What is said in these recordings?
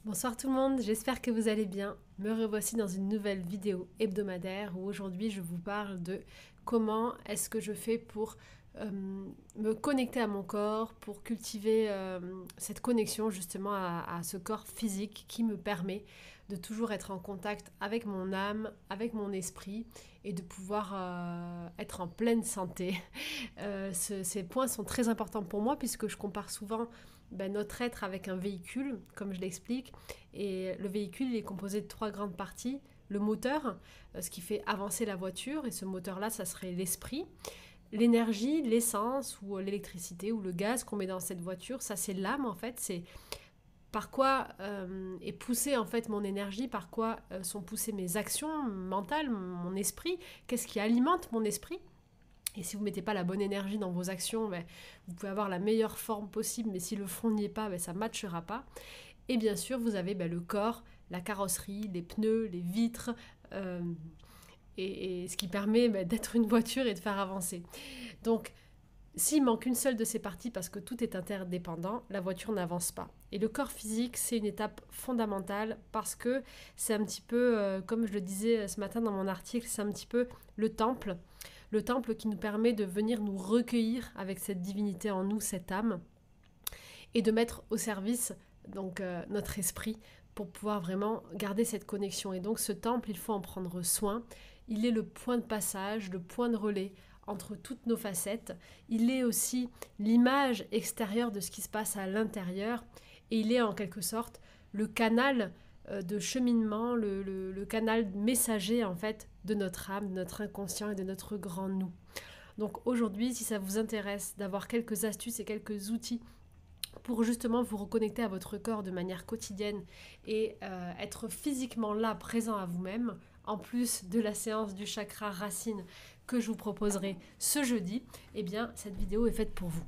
Bonsoir tout le monde, j'espère que vous allez bien. Me revoici dans une nouvelle vidéo hebdomadaire où aujourd'hui je vous parle de comment est-ce que je fais pour me connecter à mon corps, pour cultiver cette connexion justement à ce corps physique qui me permet de toujours être en contact avec mon âme, avec mon esprit et de pouvoir être en pleine santé. Ces points sont très importants pour moi puisque je compare souvent notre être avec un véhicule, comme je l'explique. Et le véhicule il est composé de 3 grandes parties. Le moteur, ce qui fait avancer la voiture, et ce moteur-là, ça serait l'esprit. L'énergie, l'essence ou l'électricité ou le gaz qu'on met dans cette voiture, ça c'est l'âme en fait, c'est par quoi est poussée en fait mon énergie, par quoi sont poussées mes actions mentales, mon esprit, qu'est-ce qui alimente mon esprit. Et si vous ne mettez pas la bonne énergie dans vos actions, vous pouvez avoir la meilleure forme possible, mais si le fond n'y est pas, ça ne matchera pas. Et bien sûr, vous avez le corps, la carrosserie, les pneus, les vitres, et ce qui permet d'être une voiture et de faire avancer. Donc, s'il manque une seule de ces parties, parce que tout est interdépendant, la voiture n'avance pas. Et le corps physique, c'est une étape fondamentale parce que c'est un petit peu, comme je le disais ce matin dans mon article, c'est un petit peu le temple qui nous permet de venir nous recueillir avec cette divinité en nous, cette âme, et de mettre au service donc notre esprit pour pouvoir vraiment garder cette connexion. Et donc ce temple, il faut en prendre soin. Il est le point de passage, le point de relais entre toutes nos facettes. Il est aussi l'image extérieure de ce qui se passe à l'intérieur. Et il est en quelque sorte le canal de cheminement, le canal messager en fait de notre âme, de notre inconscient et de notre grand nous. Donc aujourd'hui, si ça vous intéresse d'avoir quelques astuces et quelques outils pour justement vous reconnecter à votre corps de manière quotidienne et être physiquement là, présent à vous-même, en plus de la séance du chakra racine que je vous proposerai ce jeudi, eh bien cette vidéo est faite pour vous.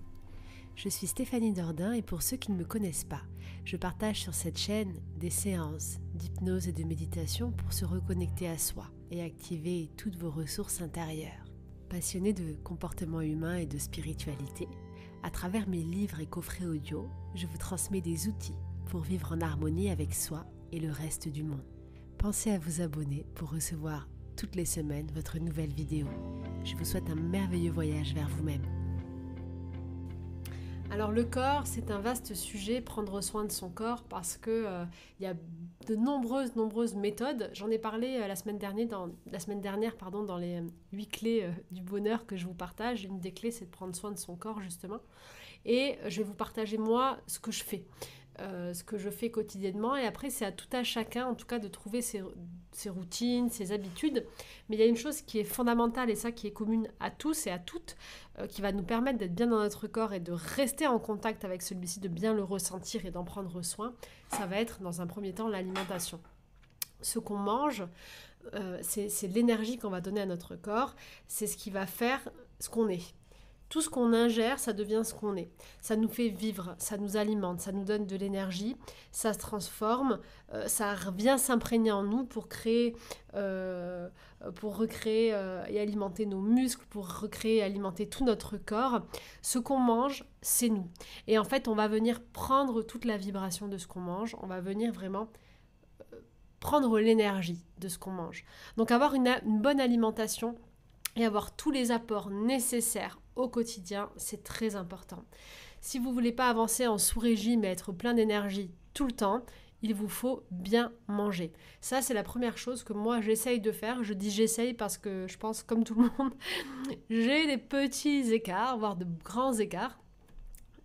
Je suis Stéphanie Dordain et pour ceux qui ne me connaissent pas, je partage sur cette chaîne des séances d'hypnose et de méditation pour se reconnecter à soi et activer toutes vos ressources intérieures. Passionnée de comportement humain et de spiritualité, à travers mes livres et coffrets audio, je vous transmets des outils pour vivre en harmonie avec soi et le reste du monde. Pensez à vous abonner pour recevoir toutes les semaines votre nouvelle vidéo. Je vous souhaite un merveilleux voyage vers vous-même. Alors le corps, c'est un vaste sujet, prendre soin de son corps, parce que y a de nombreuses méthodes. J'en ai parlé la semaine dernière dans les 8 clés du bonheur que je vous partage. Une des clés, c'est de prendre soin de son corps, justement. Et je vais vous partager, moi, ce que je fais quotidiennement. Et après, c'est à tout à chacun, en tout cas, de trouver ses routines, ses habitudes. Mais il y a une chose qui est fondamentale, et ça qui est commune à tous et à toutes, qui va nous permettre d'être bien dans notre corps et de rester en contact avec celui-ci, de bien le ressentir et d'en prendre soin. Ça va être, dans un premier temps, l'alimentation. Ce qu'on mange, c'est l'énergie qu'on va donner à notre corps. C'est ce qui va faire ce qu'on est. Tout ce qu'on ingère, ça devient ce qu'on est. Ça nous fait vivre, ça nous alimente, ça nous donne de l'énergie, ça se transforme, ça vient s'imprégner en nous pour recréer et alimenter nos muscles, pour recréer et alimenter tout notre corps. Ce qu'on mange, c'est nous. Et en fait, on va venir prendre toute la vibration de ce qu'on mange, on va venir vraiment prendre l'énergie de ce qu'on mange. Donc avoir une bonne alimentation et avoir tous les apports nécessaires au quotidien, c'est très important. Si vous ne voulez pas avancer en sous-régime et être plein d'énergie tout le temps, il vous faut bien manger. Ça, c'est la première chose que moi, j'essaye de faire. Je dis j'essaye parce que je pense, comme tout le monde, j'ai des petits écarts, voire de grands écarts.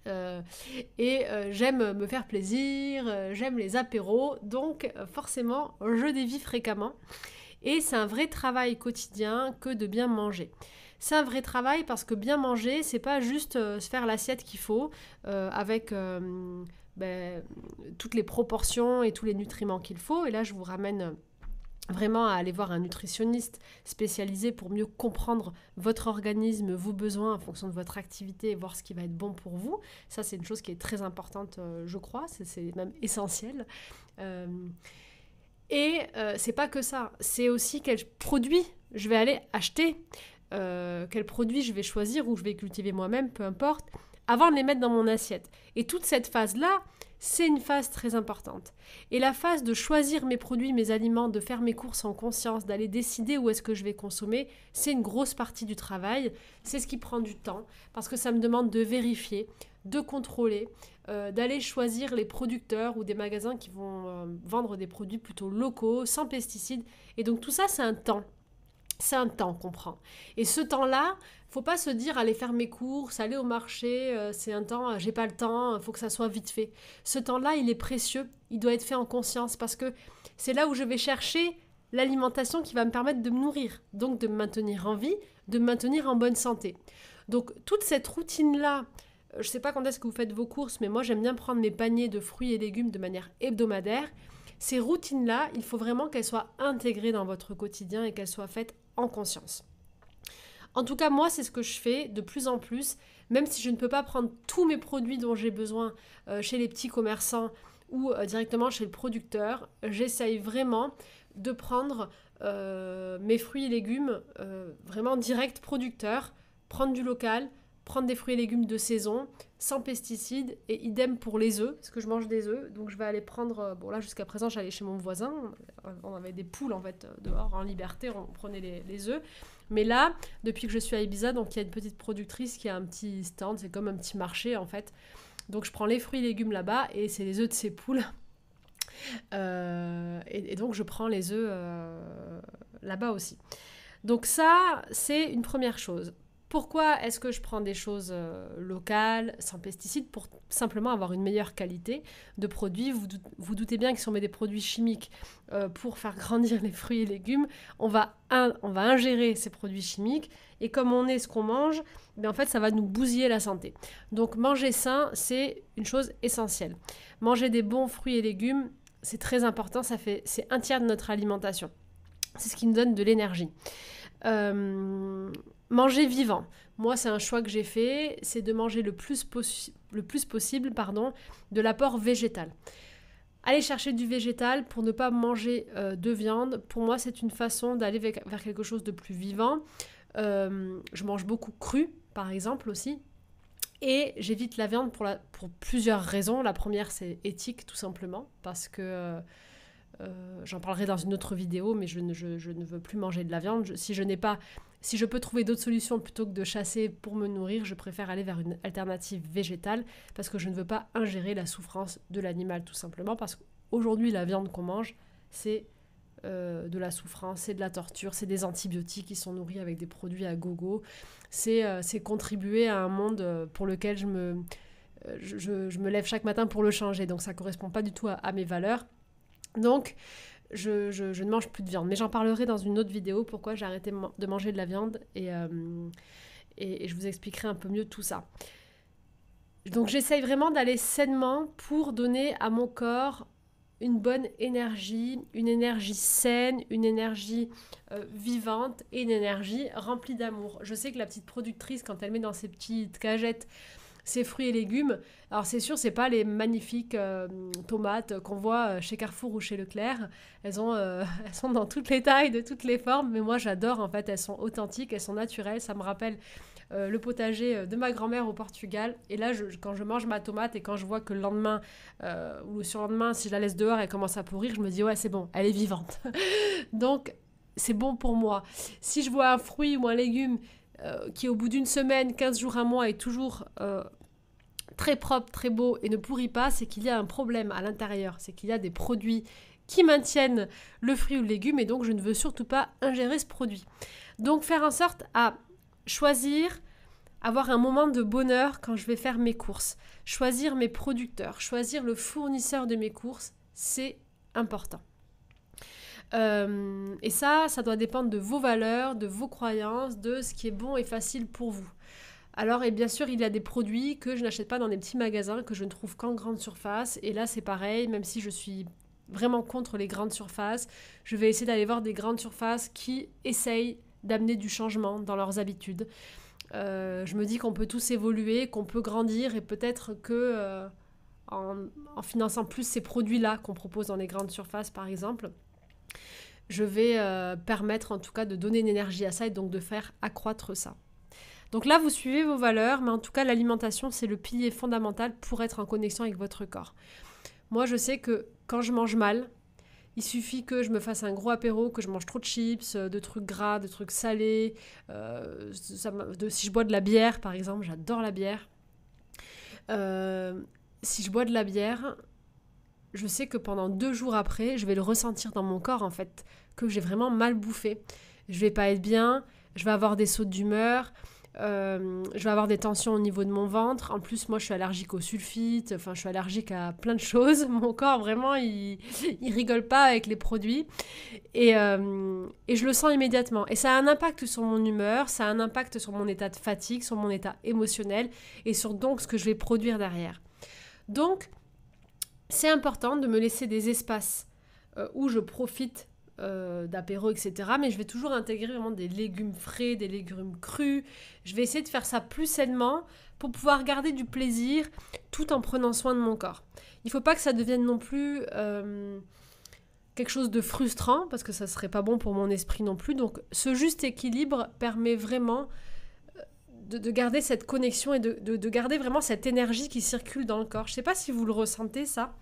J'aime me faire plaisir, j'aime les apéros, donc forcément, je dévie fréquemment. Et c'est un vrai travail quotidien que de bien manger. C'est un vrai travail parce que bien manger, c'est pas juste se faire l'assiette qu'il faut avec toutes les proportions et tous les nutriments qu'il faut. Et là, je vous ramène vraiment à aller voir un nutritionniste spécialisé pour mieux comprendre votre organisme, vos besoins en fonction de votre activité et voir ce qui va être bon pour vous. Ça, c'est une chose qui est très importante, je crois. C'est même essentiel. C'est pas que ça, c'est aussi quel produit je vais aller acheter, quel produit je vais choisir ou je vais cultiver moi-même, peu importe, avant de les mettre dans mon assiette. Et toute cette phase-là, c'est une phase très importante. Et la phase de choisir mes produits, mes aliments, de faire mes courses en conscience, d'aller décider où est-ce que je vais consommer, c'est une grosse partie du travail. C'est ce qui prend du temps parce que ça me demande de vérifier, de contrôler, d'aller choisir les producteurs ou des magasins qui vont vendre des produits plutôt locaux, sans pesticides. Et donc tout ça, c'est un temps. C'est un temps qu'on prend. Et ce temps-là, faut pas se dire aller faire mes courses, aller au marché, c'est un temps, j'ai pas le temps, faut que ça soit vite fait. Ce temps-là, il est précieux, il doit être fait en conscience parce que c'est là où je vais chercher l'alimentation qui va me permettre de me nourrir, donc de me maintenir en vie, de me maintenir en bonne santé. Donc toute cette routine-là, je sais pas quand est-ce que vous faites vos courses, mais moi j'aime bien prendre mes paniers de fruits et légumes de manière hebdomadaire. Ces routines-là, il faut vraiment qu'elles soient intégrées dans votre quotidien et qu'elles soient faites en conscience. En tout cas, moi, c'est ce que je fais de plus en plus, même si je ne peux pas prendre tous mes produits dont j'ai besoin chez les petits commerçants ou directement chez le producteur, j'essaye vraiment de prendre mes fruits et légumes vraiment direct producteur, prendre du local, prendre des fruits et légumes de saison, sans pesticides, et idem pour les œufs, parce que je mange des œufs, donc je vais aller prendre, bon là jusqu'à présent j'allais chez mon voisin, on avait des poules en fait dehors en liberté, on prenait les œufs, mais là, depuis que je suis à Ibiza, donc il y a une petite productrice qui a un petit stand, c'est comme un petit marché en fait, donc je prends les fruits et légumes là-bas, et c'est les œufs de ces poules, et donc je prends les œufs là-bas aussi. Donc ça, c'est une première chose. Pourquoi est-ce que je prends des choses locales, sans pesticides, pour simplement avoir une meilleure qualité de produits. Vous doutez bien que si on met des produits chimiques pour faire grandir les fruits et légumes, on va ingérer ces produits chimiques et comme on est ce qu'on mange, en fait ça va nous bousiller la santé. Donc manger sain, c'est une chose essentielle. Manger des bons fruits et légumes, c'est très important, c'est un tiers de notre alimentation. C'est ce qui nous donne de l'énergie. Manger vivant. Moi, c'est un choix que j'ai fait, c'est de manger le plus possible de l'apport végétal. Aller chercher du végétal pour ne pas manger de viande, pour moi, c'est une façon d'aller vers quelque chose de plus vivant. Je mange beaucoup cru, par exemple, aussi. Et j'évite la viande pour plusieurs raisons. La première, c'est éthique, tout simplement, parce que... j'en parlerai dans une autre vidéo, mais je ne veux plus manger de la viande. Si je peux trouver d'autres solutions plutôt que de chasser pour me nourrir, je préfère aller vers une alternative végétale parce que je ne veux pas ingérer la souffrance de l'animal, tout simplement. Parce qu'aujourd'hui, la viande qu'on mange, c'est de la souffrance, c'est de la torture, c'est des antibiotiques qui sont nourris avec des produits à gogo. C'est contribuer à un monde pour lequel je me lève chaque matin pour le changer. Donc ça ne correspond pas du tout à mes valeurs. Donc, je ne mange plus de viande. Mais j'en parlerai dans une autre vidéo, pourquoi j'ai arrêté de manger de la viande. Et je vous expliquerai un peu mieux tout ça. Donc, j'essaye vraiment d'aller sainement pour donner à mon corps une bonne énergie, une énergie saine, une énergie vivante et une énergie remplie d'amour. Je sais que la petite productrice, quand elle met dans ses petites cagettes ces fruits et légumes, alors c'est sûr, c'est pas les magnifiques tomates qu'on voit chez Carrefour ou chez Leclerc. Elles sont dans toutes les tailles, de toutes les formes, mais moi j'adore en fait, elles sont authentiques, elles sont naturelles, ça me rappelle le potager de ma grand-mère au Portugal. Et là, quand je mange ma tomate et quand je vois que le lendemain ou le surlendemain, si je la laisse dehors, elle commence à pourrir, je me dis ouais, c'est bon, elle est vivante. Donc c'est bon pour moi. Si je vois un fruit ou un légume qui au bout d'une semaine, 15 jours, un mois est toujours très propre, très beau et ne pourrit pas, c'est qu'il y a un problème à l'intérieur, c'est qu'il y a des produits qui maintiennent le fruit ou le légume et donc je ne veux surtout pas ingérer ce produit. Donc faire en sorte à choisir, avoir un moment de bonheur quand je vais faire mes courses, choisir mes producteurs, choisir le fournisseur de mes courses, c'est important. Et ça doit dépendre de vos valeurs, de vos croyances, de ce qui est bon et facile pour vous. Alors, et bien sûr, il y a des produits que je n'achète pas dans des petits magasins, que je ne trouve qu'en grande surface. Et là, c'est pareil, même si je suis vraiment contre les grandes surfaces, je vais essayer d'aller voir des grandes surfaces qui essayent d'amener du changement dans leurs habitudes. Je me dis qu'on peut tous évoluer, qu'on peut grandir et peut-être que en finançant plus ces produits-là qu'on propose dans les grandes surfaces, par exemple, je vais permettre en tout cas de donner une énergie à ça et donc de faire accroître ça. Donc là, vous suivez vos valeurs, mais en tout cas, l'alimentation, c'est le pilier fondamental pour être en connexion avec votre corps. Moi, je sais que quand je mange mal, il suffit que je me fasse un gros apéro, que je mange trop de chips, de trucs gras, de trucs salés. Si je bois de la bière, par exemple, j'adore la bière. Si je bois de la bière, je sais que pendant 2 jours après, je vais le ressentir dans mon corps, en fait, que j'ai vraiment mal bouffé. Je vais pas être bien, je vais avoir des sautes d'humeur, je vais avoir des tensions au niveau de mon ventre. En plus, moi, je suis allergique au sulfite, enfin, je suis allergique à plein de choses. Mon corps, vraiment, il rigole pas avec les produits. Et je le sens immédiatement. Et ça a un impact sur mon humeur, ça a un impact sur mon état de fatigue, sur mon état émotionnel et sur donc ce que je vais produire derrière. Donc, c'est important de me laisser des espaces où je profite d'apéro, etc. Mais je vais toujours intégrer vraiment des légumes frais, des légumes crus. Je vais essayer de faire ça plus sainement pour pouvoir garder du plaisir tout en prenant soin de mon corps. Il ne faut pas que ça devienne non plus quelque chose de frustrant parce que ça ne serait pas bon pour mon esprit non plus. Donc ce juste équilibre permet vraiment de garder cette connexion et de garder vraiment cette énergie qui circule dans le corps. Je ne sais pas si vous le ressentez ça.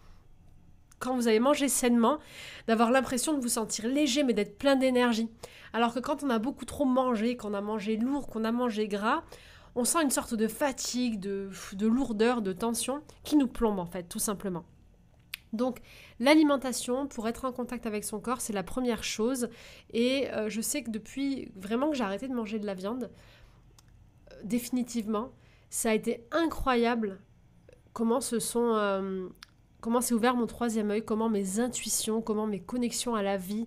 Quand vous avez mangé sainement, d'avoir l'impression de vous sentir léger mais d'être plein d'énergie. Alors que quand on a beaucoup trop mangé, qu'on a mangé lourd, qu'on a mangé gras, on sent une sorte de fatigue, de lourdeur, de tension qui nous plombe en fait, tout simplement. Donc l'alimentation, pour être en contact avec son corps, c'est la première chose. Et je sais que depuis vraiment que j'ai arrêté de manger de la viande, définitivement, ça a été incroyable comment s'est ouvert mon troisième œil, comment mes intuitions, comment mes connexions à la vie,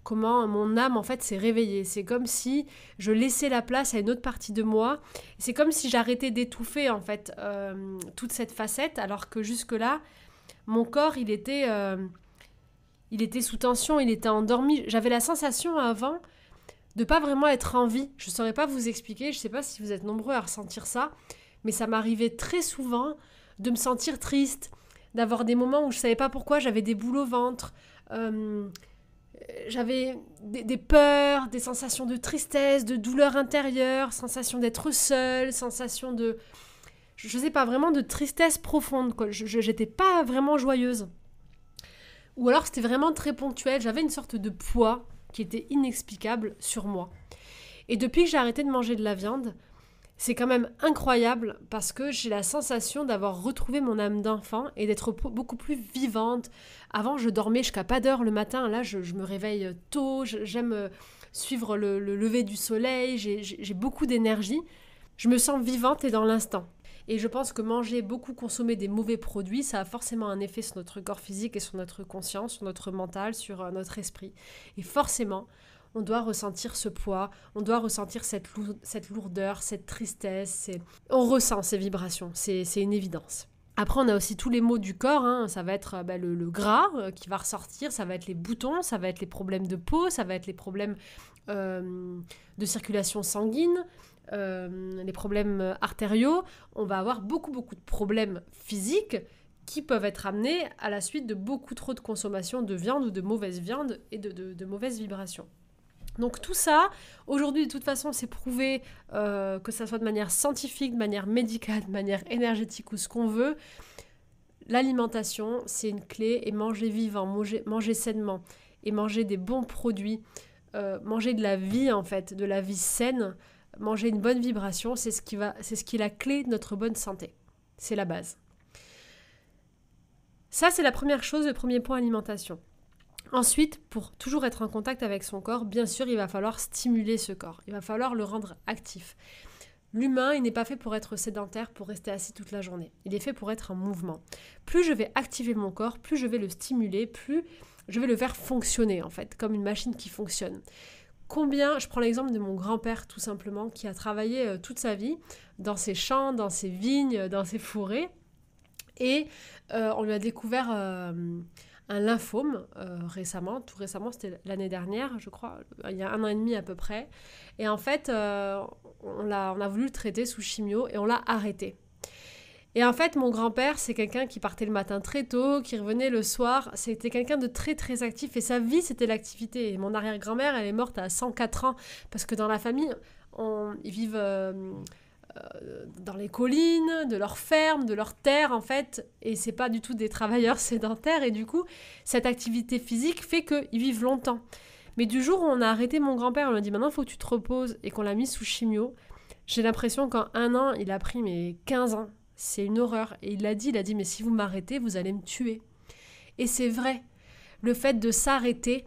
comment mon âme en fait s'est réveillée. C'est comme si je laissais la place à une autre partie de moi. C'est comme si j'arrêtais d'étouffer en fait toute cette facette, alors que jusque-là, mon corps il était sous tension, il était endormi. J'avais la sensation avant de pas vraiment être en vie. Je ne saurais pas vous expliquer, je ne sais pas si vous êtes nombreux à ressentir ça, mais ça m'arrivait très souvent de me sentir triste, d'avoir des moments où je ne savais pas pourquoi, j'avais des boules au ventre, j'avais des peurs, des sensations de tristesse, de douleur intérieure, sensation d'être seule, sensation de... Je ne sais pas, vraiment de tristesse profonde, quoi. Je n'étais pas vraiment joyeuse. Ou alors c'était vraiment très ponctuel, j'avais une sorte de poids qui était inexplicable sur moi. Et depuis que j'ai arrêté de manger de la viande, c'est quand même incroyable parce que j'ai la sensation d'avoir retrouvé mon âme d'enfant et d'être beaucoup plus vivante. Avant, je dormais jusqu'à pas d'heure le matin. Là, je me réveille tôt. J'aime suivre le lever du soleil. J'ai beaucoup d'énergie. Je me sens vivante et dans l'instant. Et je pense que manger, beaucoup consommer des mauvais produits, ça a forcément un effet sur notre corps physique et sur notre conscience, sur notre mental, sur notre esprit. Et forcément, on doit ressentir ce poids, on doit ressentir cette lourdeur, cette tristesse. On ressent ces vibrations, c'est une évidence. Après, on a aussi tous les maux du corps, hein. Ça va être le gras qui va ressortir, ça va être les boutons, ça va être les problèmes de peau, ça va être les problèmes de circulation sanguine, les problèmes artériaux. On va avoir beaucoup de problèmes physiques qui peuvent être amenés à la suite de beaucoup trop de consommation de viande ou de mauvaise viande et de mauvaises vibrations. Donc tout ça, aujourd'hui de toute façon c'est prouvé que ça soit de manière scientifique, de manière médicale, de manière énergétique ou ce qu'on veut. L'alimentation c'est une clé et manger vivant, manger sainement et manger des bons produits, manger de la vie en fait, de la vie saine, manger une bonne vibration, c'est ce qui est la clé de notre bonne santé. C'est la base. Ça c'est la première chose, le premier point alimentation. Ensuite, pour toujours être en contact avec son corps, bien sûr, il va falloir stimuler ce corps. Il va falloir le rendre actif. L'humain, il n'est pas fait pour être sédentaire, pour rester assis toute la journée. Il est fait pour être en mouvement. Plus je vais activer mon corps, plus je vais le stimuler, plus je vais le faire fonctionner, en fait, comme une machine qui fonctionne. Je prends l'exemple de mon grand-père, tout simplement, qui a travaillé toute sa vie dans ses champs, dans ses vignes, dans ses forêts. Et on lui a découvert... un lymphome tout récemment, c'était l'année dernière, je crois, il y a 1 an et demi à peu près. Et en fait, on a voulu le traiter sous chimio et on l'a arrêté. Et en fait, mon grand-père, c'est quelqu'un qui partait le matin très tôt, qui revenait le soir. C'était quelqu'un de très, très actif et sa vie, c'était l'activité. Et mon arrière-grand-mère, elle est morte à 104 ans parce que dans la famille, ils vivent dans les collines, de leurs fermes, de leurs terres en fait, et c'est pas du tout des travailleurs sédentaires, et du coup, cette activité physique fait qu'ils vivent longtemps. Mais du jour où on a arrêté mon grand-père, on lui a dit maintenant il faut que tu te reposes, et qu'on l'a mis sous chimio, j'ai l'impression qu'en 1 an, il a pris 15 ans. C'est une horreur. Et il a dit mais si vous m'arrêtez, vous allez me tuer. Et c'est vrai, le fait de s'arrêter,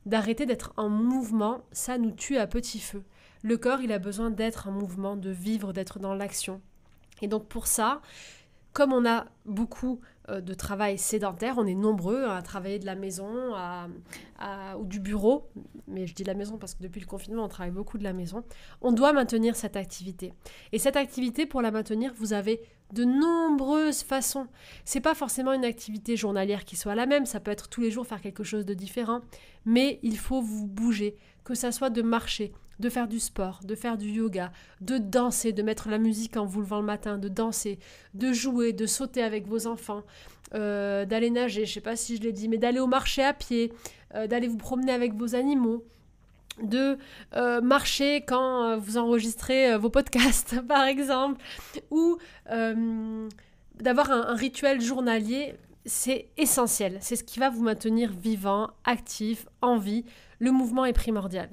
d'arrêter d'être en mouvement, ça nous tue à petit feu. Le corps, il a besoin d'être en mouvement, de vivre, d'être dans l'action. Et donc pour ça, comme on a beaucoup de travail sédentaire, on est nombreux à travailler de la maison ou du bureau, mais je dis la maison parce que depuis le confinement, on travaille beaucoup de la maison, on doit maintenir cette activité. Et cette activité, pour la maintenir, vous avez de nombreuses façons. C'est pas forcément une activité journalière qui soit la même, ça peut être tous les jours faire quelque chose de différent, mais il faut vous bouger, que ça soit de marcher, de faire du sport, de faire du yoga, de danser, de mettre la musique en vous levant le matin, de danser, de jouer, de sauter avec vos enfants, d'aller nager, je sais pas si je l'ai dit, mais d'aller au marché à pied, d'aller vous promener avec vos animaux, de marcher quand vous enregistrez vos podcasts, par exemple, ou d'avoir un rituel journalier, c'est essentiel. C'est ce qui va vous maintenir vivant, actif, en vie. Le mouvement est primordial.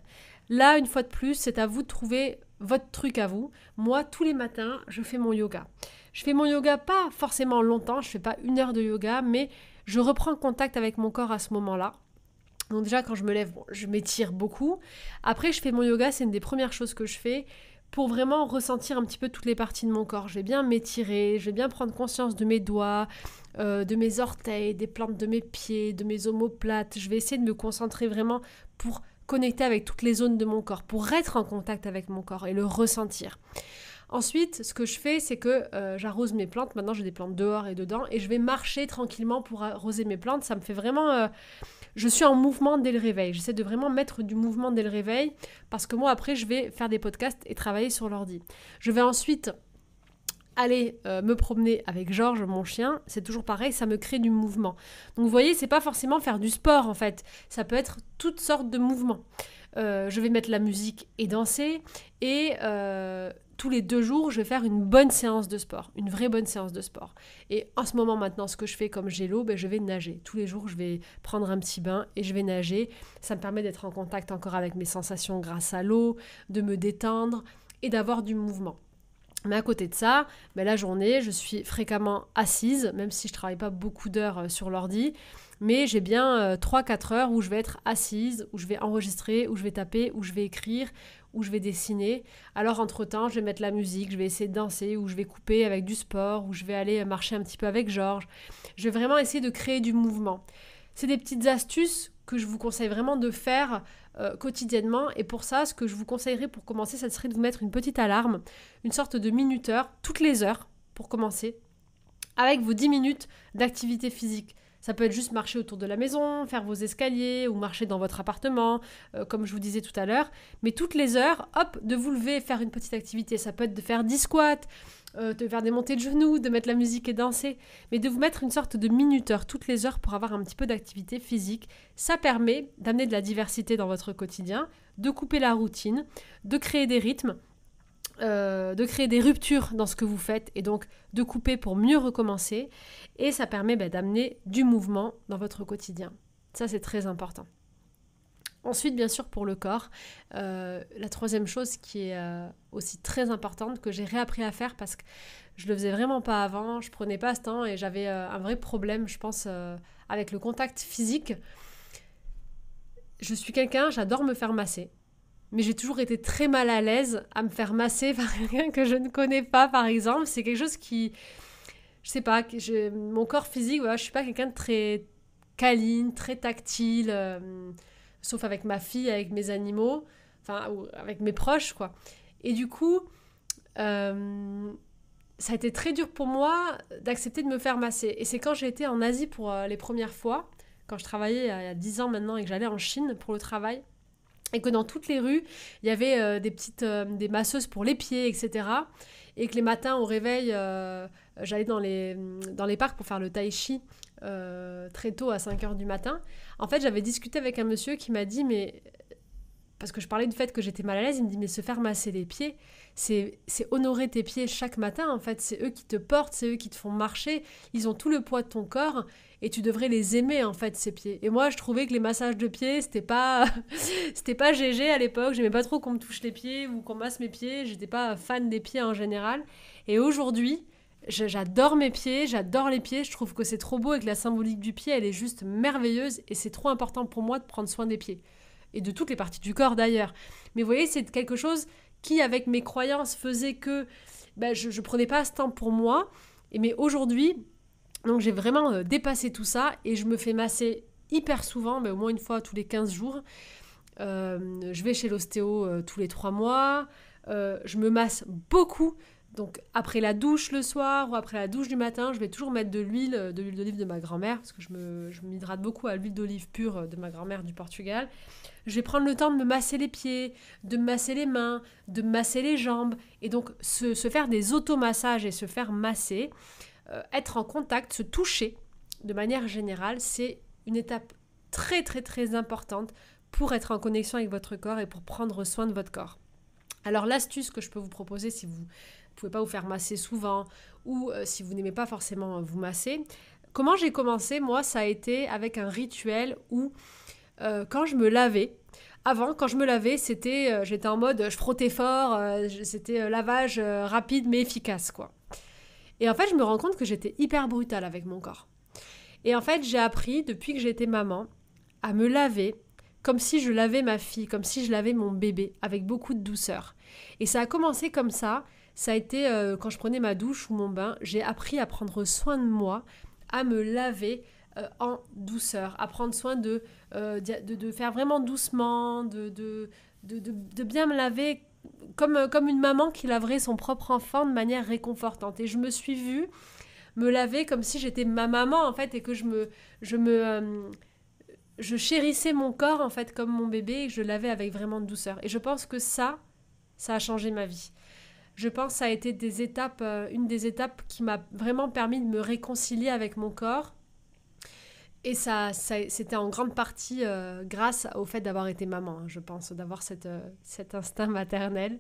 Là, une fois de plus, c'est à vous de trouver votre truc à vous. Moi, tous les matins, je fais mon yoga. Je fais mon yoga pas forcément longtemps, je fais pas 1 heure de yoga, mais je reprends contact avec mon corps à ce moment-là. Donc déjà, quand je me lève, je m'étire beaucoup. Après, je fais mon yoga, c'est une des premières choses que je fais pour vraiment ressentir un petit peu toutes les parties de mon corps. Je vais bien m'étirer, je vais bien prendre conscience de mes doigts, de mes orteils, des plantes de mes pieds, de mes omoplates. Je vais essayer de me concentrer vraiment pour connecter avec toutes les zones de mon corps, pour être en contact avec mon corps et le ressentir. Ensuite, ce que je fais, c'est que j'arrose mes plantes. Maintenant, j'ai des plantes dehors et dedans, et je vais marcher tranquillement pour arroser mes plantes. Ça me fait vraiment... je suis en mouvement dès le réveil. J'essaie de vraiment mettre du mouvement dès le réveil, parce que moi, après, je vais faire des podcasts et travailler sur l'ordi. Je vais ensuite aller me promener avec Georges, mon chien. C'est toujours pareil, ça me crée du mouvement. Donc, vous voyez, c'est pas forcément faire du sport, en fait. Ça peut être toutes sortes de mouvements. Je vais mettre la musique et danser, et... tous les 2 jours, je vais faire une bonne séance de sport, une vraie bonne séance de sport. Et en ce moment maintenant, ce que je fais comme j'ai l'eau, je vais nager. Tous les jours, je vais prendre un petit bain et je vais nager. Ça me permet d'être en contact encore avec mes sensations grâce à l'eau, de me détendre et d'avoir du mouvement. Mais à côté de ça, la journée, je suis fréquemment assise, même si je ne travaille pas beaucoup d'heures sur l'ordi. Mais j'ai bien 3-4 heures où je vais être assise, où je vais enregistrer, où je vais taper, où je vais écrire, où je vais dessiner. Alors entre-temps, je vais mettre la musique, je vais essayer de danser, ou je vais couper avec du sport, ou je vais aller marcher un petit peu avec Georges. Je vais vraiment essayer de créer du mouvement. C'est des petites astuces que je vous conseille vraiment de faire quotidiennement. Et pour ça, ce que je vous conseillerais pour commencer, ça serait de vous mettre une petite alarme, une sorte de minuteur, toutes les heures, pour commencer, avec vos 10 minutes d'activité physique. Ça peut être juste marcher autour de la maison, faire vos escaliers ou marcher dans votre appartement, comme je vous disais tout à l'heure. Mais toutes les heures, hop, de vous lever et faire une petite activité. Ça peut être de faire 10 squats, de faire des montées de genoux, de mettre la musique et danser. Mais de vous mettre une sorte de minuteur toutes les heures pour avoir un petit peu d'activité physique. Ça permet d'amener de la diversité dans votre quotidien, de couper la routine, de créer des rythmes, de créer des ruptures dans ce que vous faites et donc de couper pour mieux recommencer, et ça permet d'amener du mouvement dans votre quotidien. Ça, c'est très important. Ensuite, bien sûr, pour le corps, la troisième chose qui est aussi très importante, que j'ai réappris à faire parce que je le faisais vraiment pas avant, je prenais pas ce temps et j'avais un vrai problème, je pense, avec le contact physique. Je suis quelqu'un, j'adore me faire masser. Mais j'ai toujours été très mal à l'aise à me faire masser par quelqu'un que je ne connais pas, par exemple. C'est quelque chose qui... Je sais pas, mon corps physique, voilà, je suis pas quelqu'un de très câline, très tactile, sauf avec ma fille, avec mes animaux, enfin, ou avec mes proches, quoi. Et du coup, ça a été très dur pour moi d'accepter de me faire masser. Et c'est quand j'ai été en Asie pour les premières fois, quand je travaillais il y a 10 ans maintenant et que j'allais en Chine pour le travail, et que dans toutes les rues, il y avait des masseuses pour les pieds, etc. Et que les matins au réveil, j'allais dans les parcs pour faire le tai chi très tôt à 5h du matin. En fait, j'avais discuté avec un monsieur qui m'a dit « Mais parce que je parlais du fait que j'étais mal à l'aise, il me dit mais se faire masser les pieds, c'est honorer tes pieds chaque matin en fait, c'est eux qui te portent, c'est eux qui te font marcher, ils ont tout le poids de ton corps et tu devrais les aimer en fait ces pieds. Et moi je trouvais que les massages de pieds c'était pas GG à l'époque, j'aimais pas trop qu'on me touche les pieds ou qu'on masse mes pieds, j'étais pas fan des pieds en général. Et aujourd'hui, j'adore mes pieds, j'adore les pieds, je trouve que c'est trop beau et que la symbolique du pied elle est juste merveilleuse et c'est trop important pour moi de prendre soin des pieds. Et de toutes les parties du corps d'ailleurs. Mais vous voyez, c'est quelque chose qui, avec mes croyances, faisait que je ne prenais pas ce temps pour moi. Mais aujourd'hui, donc j'ai vraiment dépassé tout ça et je me fais masser hyper souvent, au moins une fois tous les 15 jours. Je vais chez l'ostéo tous les 3 mois. Je me masse beaucoup. Donc après la douche le soir ou après la douche du matin, je vais toujours mettre de l'huile d'olive de ma grand-mère parce que je m'hydrate beaucoup à l'huile d'olive pure de ma grand-mère du Portugal. Je vais prendre le temps de me masser les pieds, de me masser les mains, de me masser les jambes et donc se faire des automassages et se faire masser, être en contact, se toucher de manière générale, c'est une étape très très très importante pour être en connexion avec votre corps et pour prendre soin de votre corps. Alors l'astuce que je peux vous proposer si vous ne pouvez pas vous faire masser souvent ou si vous n'aimez pas forcément vous masser, comment j'ai commencé, moi, ça a été avec un rituel où quand je me lavais, avant, quand je me lavais, j'étais en mode, je frottais fort, c'était lavage rapide mais efficace, quoi. Et en fait, je me rends compte que j'étais hyper brutale avec mon corps. Et en fait, j'ai appris, depuis que j'étais maman, à me laver comme si je lavais ma fille, comme si je lavais mon bébé, avec beaucoup de douceur. Et ça a commencé comme ça a été quand je prenais ma douche ou mon bain, j'ai appris à prendre soin de moi, à me laver en douceur, à prendre soin de faire vraiment doucement, de bien me laver comme une maman qui laverait son propre enfant de manière réconfortante. Et je me suis vue me laver comme si j'étais ma maman en fait et que je chérissais mon corps en fait comme mon bébé et que je le lavais avec vraiment de douceur. Et je pense que ça a changé ma vie. Je pense que ça a été une des étapes qui m'a vraiment permis de me réconcilier avec mon corps. Et ça c'était en grande partie grâce au fait d'avoir été maman, je pense, d'avoir cet instinct maternel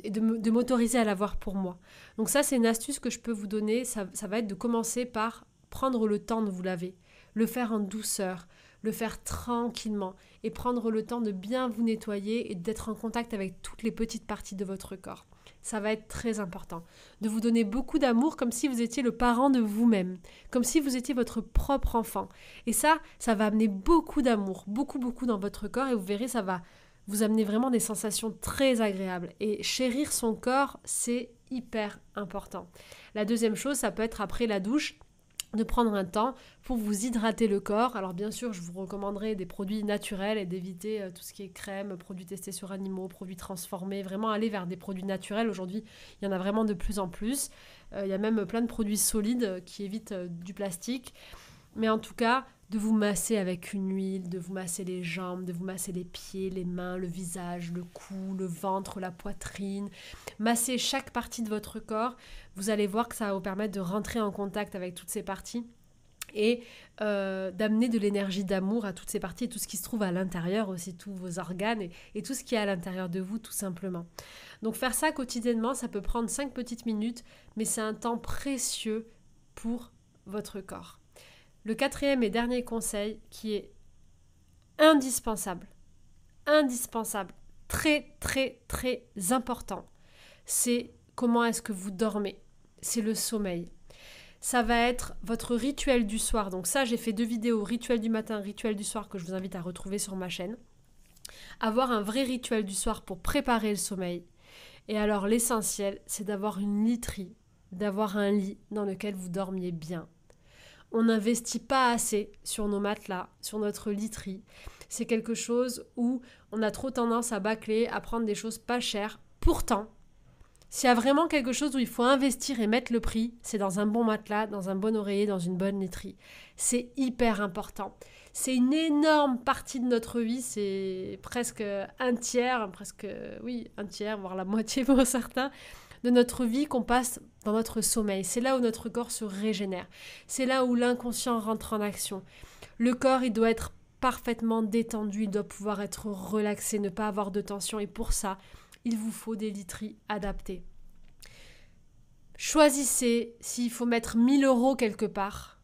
et de m'autoriser à l'avoir pour moi. Donc ça, c'est une astuce que je peux vous donner. Ça va être de commencer par prendre le temps de vous laver, le faire en douceur, le faire tranquillement et prendre le temps de bien vous nettoyer et d'être en contact avec toutes les petites parties de votre corps. Ça va être très important. De vous donner beaucoup d'amour comme si vous étiez le parent de vous-même, comme si vous étiez votre propre enfant. Et ça va amener beaucoup d'amour, beaucoup, beaucoup dans votre corps et vous verrez, ça va vous amener vraiment des sensations très agréables. Et chérir son corps, c'est hyper important. La deuxième chose, ça peut être après la douche, de prendre un temps pour vous hydrater le corps. Alors bien sûr, je vous recommanderais des produits naturels et d'éviter tout ce qui est crème, produits testés sur animaux, produits transformés, vraiment aller vers des produits naturels. Aujourd'hui, il y en a vraiment de plus en plus. Il y a même plein de produits solides qui évitent du plastique. Mais en tout cas, de vous masser avec une huile, de vous masser les jambes, de vous masser les pieds, les mains, le visage, le cou, le ventre, la poitrine. Masser chaque partie de votre corps. Vous allez voir que ça va vous permettre de rentrer en contact avec toutes ces parties et d'amener de l'énergie d'amour à toutes ces parties et tout ce qui se trouve à l'intérieur aussi, tous vos organes et tout ce qui est à l'intérieur de vous tout simplement. Donc faire ça quotidiennement, ça peut prendre 5 petites minutes, mais c'est un temps précieux pour votre corps. Le 4e et dernier conseil qui est indispensable, très très très important, c'est comment est-ce que vous dormez. C'est le sommeil. Ça va être votre rituel du soir. Donc ça, j'ai fait 2 vidéos, rituel du matin, rituel du soir, que je vous invite à retrouver sur ma chaîne. Avoir un vrai rituel du soir pour préparer le sommeil. Et alors l'essentiel, c'est d'avoir une literie, d'avoir un lit dans lequel vous dormiez bien. On n'investit pas assez sur nos matelas, sur notre literie. C'est quelque chose où on a trop tendance à bâcler, à prendre des choses pas chères. Pourtant, s'il y a vraiment quelque chose où il faut investir et mettre le prix, c'est dans un bon matelas, dans un bon oreiller, dans une bonne literie. C'est hyper important. C'est une énorme partie de notre vie, c'est presque un tiers, voire la moitié pour certains, de notre vie qu'on passe dans notre sommeil. C'est là où notre corps se régénère. C'est là où l'inconscient rentre en action. Le corps, il doit être parfaitement détendu, il doit pouvoir être relaxé, ne pas avoir de tension. Et pour ça, il vous faut des literies adaptées. Choisissez s'il faut mettre 1000 € quelque part.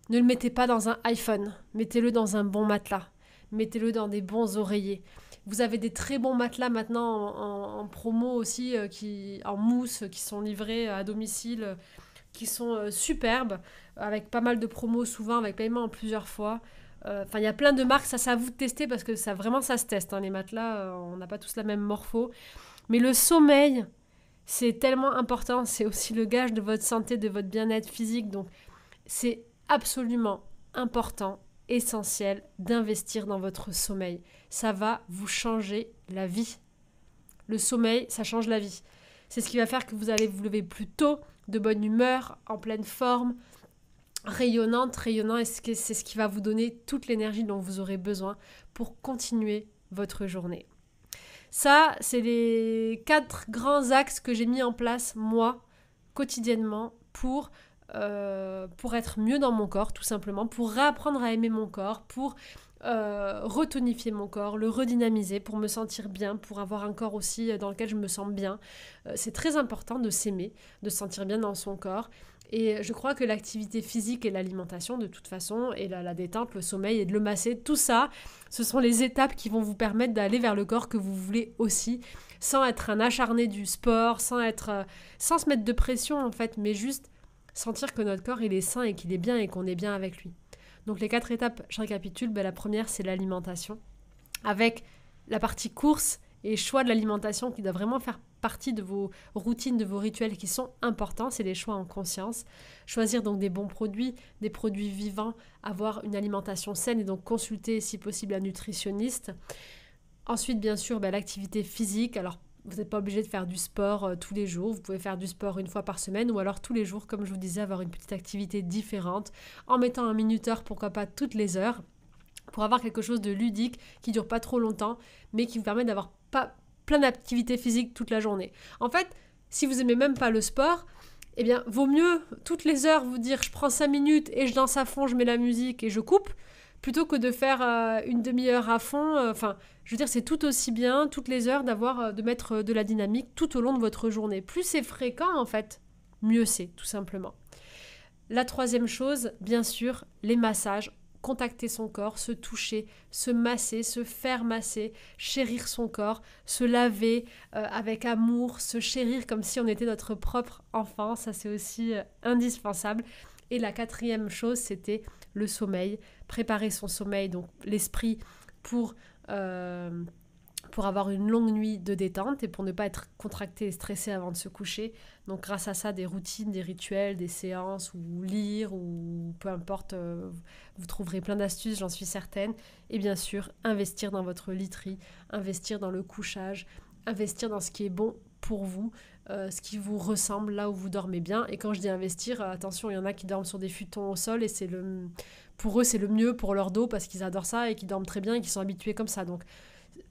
Ne le mettez pas dans un iPhone, mettez-le dans un bon matelas. Mettez-le dans des bons oreillers. Vous avez des très bons matelas maintenant en promo aussi, en mousse, qui sont livrés à domicile, qui sont superbes, avec pas mal de promos souvent, avec paiement en plusieurs fois. Enfin, il y a plein de marques, ça c'est à vous de tester parce que ça se teste. Les matelas, on n'a pas tous la même morpho. Mais le sommeil, c'est tellement important, c'est aussi le gage de votre santé, de votre bien-être physique. Donc, c'est absolument important, essentiel d'investir dans votre sommeil. Ça va vous changer la vie. Le sommeil, ça change la vie. C'est ce qui va faire que vous allez vous lever plus tôt, de bonne humeur, en pleine forme, rayonnant, et c'est ce qui va vous donner toute l'énergie dont vous aurez besoin pour continuer votre journée. Ça, c'est les 4 grands axes que j'ai mis en place, moi, quotidiennement, pour être mieux dans mon corps, tout simplement, pour réapprendre à aimer mon corps, pour retonifier mon corps, le redynamiser, pour me sentir bien, pour avoir un corps aussi dans lequel je me sens bien. C'est très important de s'aimer, de se sentir bien dans son corps. Et je crois que l'activité physique et l'alimentation, de toute façon, et la détente, le sommeil et de le masser, tout ça, ce sont les étapes qui vont vous permettre d'aller vers le corps que vous voulez aussi, sans être un acharné du sport, sans se mettre de pression en fait, mais juste sentir que notre corps il est sain et qu'il est bien et qu'on est bien avec lui. Donc les 4 étapes, je récapitule. La première, c'est l'alimentation, avec la partie course et choix de l'alimentation qui doit vraiment faire partie de vos routines, de vos rituels qui sont importants. C'est les choix en conscience. Choisir donc des bons produits, des produits vivants, avoir une alimentation saine et donc consulter si possible un nutritionniste. Ensuite, bien sûr, l'activité physique. Alors, vous n'êtes pas obligé de faire du sport tous les jours. Vous pouvez faire du sport une fois par semaine ou alors tous les jours, comme je vous disais, avoir une petite activité différente en mettant un minuteur, pourquoi pas toutes les heures, pour avoir quelque chose de ludique qui ne dure pas trop longtemps, mais qui vous permet d'avoir pas plein d'activités physiques toute la journée. En fait, si vous n'aimez même pas le sport, eh bien, vaut mieux toutes les heures vous dire « je prends 5 minutes et je danse à fond, je mets la musique et je coupe », plutôt que de faire une demi-heure à fond. Je veux dire, c'est tout aussi bien, toutes les heures, de mettre de la dynamique tout au long de votre journée. Plus c'est fréquent, en fait, mieux c'est, tout simplement. La troisième chose, bien sûr, les massages. Contacter son corps, se toucher, se masser, se faire masser, chérir son corps, se laver avec amour, se chérir comme si on était notre propre enfant. Ça, c'est aussi indispensable. Et la 4e chose, c'était le sommeil. Préparer son sommeil, donc l'esprit pour avoir une longue nuit de détente et pour ne pas être contracté et stressé avant de se coucher. Donc grâce à ça, des routines, des rituels, des séances ou lire ou peu importe, vous trouverez plein d'astuces, j'en suis certaine. Et bien sûr, investir dans votre literie, investir dans le couchage, investir dans ce qui est bon pour vous, ce qui vous ressemble, là où vous dormez bien. Et quand je dis investir, attention, il y en a qui dorment sur des futons au sol et pour eux, c'est le mieux pour leur dos parce qu'ils adorent ça et qu'ils dorment très bien et qu'ils sont habitués comme ça. Donc,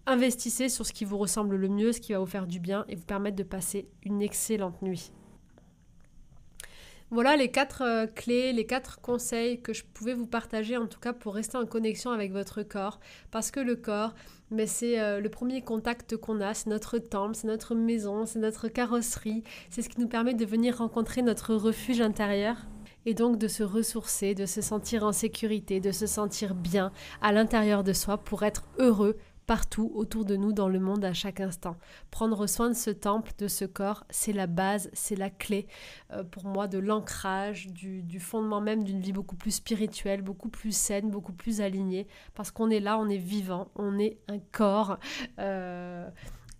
investissez sur ce qui vous ressemble le mieux, ce qui va vous faire du bien et vous permettre de passer une excellente nuit. Voilà les 4 clés, les 4 conseils que je pouvais vous partager, en tout cas pour rester en connexion avec votre corps. Parce que le corps, c'est le premier contact qu'on a, c'est notre temple, c'est notre maison, c'est notre carrosserie. C'est ce qui nous permet de venir rencontrer notre refuge intérieur. Et donc de se ressourcer, de se sentir en sécurité, de se sentir bien à l'intérieur de soi pour être heureux partout autour de nous dans le monde à chaque instant. Prendre soin de ce temple, de ce corps, c'est la base, c'est la clé pour moi de l'ancrage, du fondement même d'une vie beaucoup plus spirituelle, beaucoup plus saine, beaucoup plus alignée, parce qu'on est là, on est vivant, on est un corps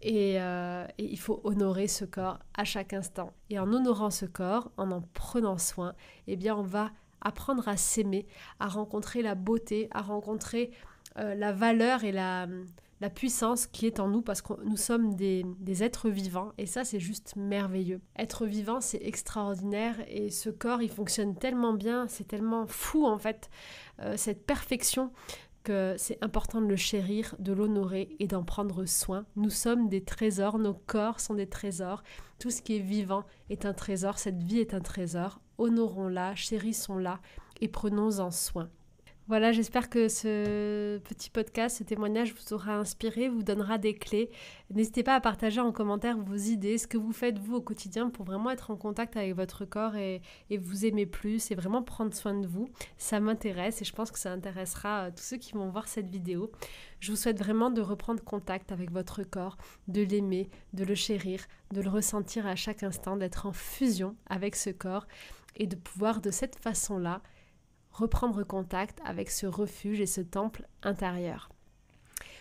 et il faut honorer ce corps à chaque instant. Et en honorant ce corps, en prenant soin, eh bien on va apprendre à s'aimer, à rencontrer la beauté, à rencontrer la valeur et la puissance qui est en nous parce que nous sommes des êtres vivants et ça c'est juste merveilleux. Être vivant c'est extraordinaire et ce corps il fonctionne tellement bien, c'est tellement fou en fait, cette perfection que c'est important de le chérir, de l'honorer et d'en prendre soin. Nous sommes des trésors, nos corps sont des trésors, tout ce qui est vivant est un trésor, cette vie est un trésor, honorons-la, chérissons-la et prenons-en soin. Voilà, j'espère que ce petit podcast, ce témoignage vous aura inspiré, vous donnera des clés. N'hésitez pas à partager en commentaire vos idées, ce que vous faites vous au quotidien pour vraiment être en contact avec votre corps et vous aimer plus et vraiment prendre soin de vous. Ça m'intéresse et je pense que ça intéressera tous ceux qui vont voir cette vidéo. Je vous souhaite vraiment de reprendre contact avec votre corps, de l'aimer, de le chérir, de le ressentir à chaque instant, d'être en fusion avec ce corps et de pouvoir de cette façon-là reprendre contact avec ce refuge et ce temple intérieur.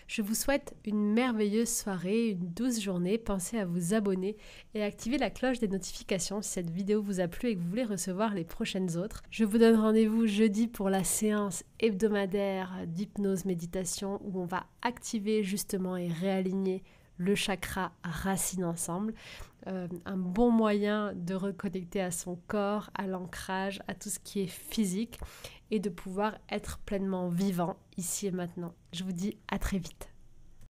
Je vous souhaite une merveilleuse soirée, une douce journée. Pensez à vous abonner et à activer la cloche des notifications si cette vidéo vous a plu et que vous voulez recevoir les prochaines autres. Je vous donne rendez-vous jeudi pour la séance hebdomadaire d'hypnose méditation où on va activer justement et réaligner le chakra racine ensemble. Un bon moyen de reconnecter à son corps, à l'ancrage, à tout ce qui est physique et de pouvoir être pleinement vivant ici et maintenant. Je vous dis à très vite.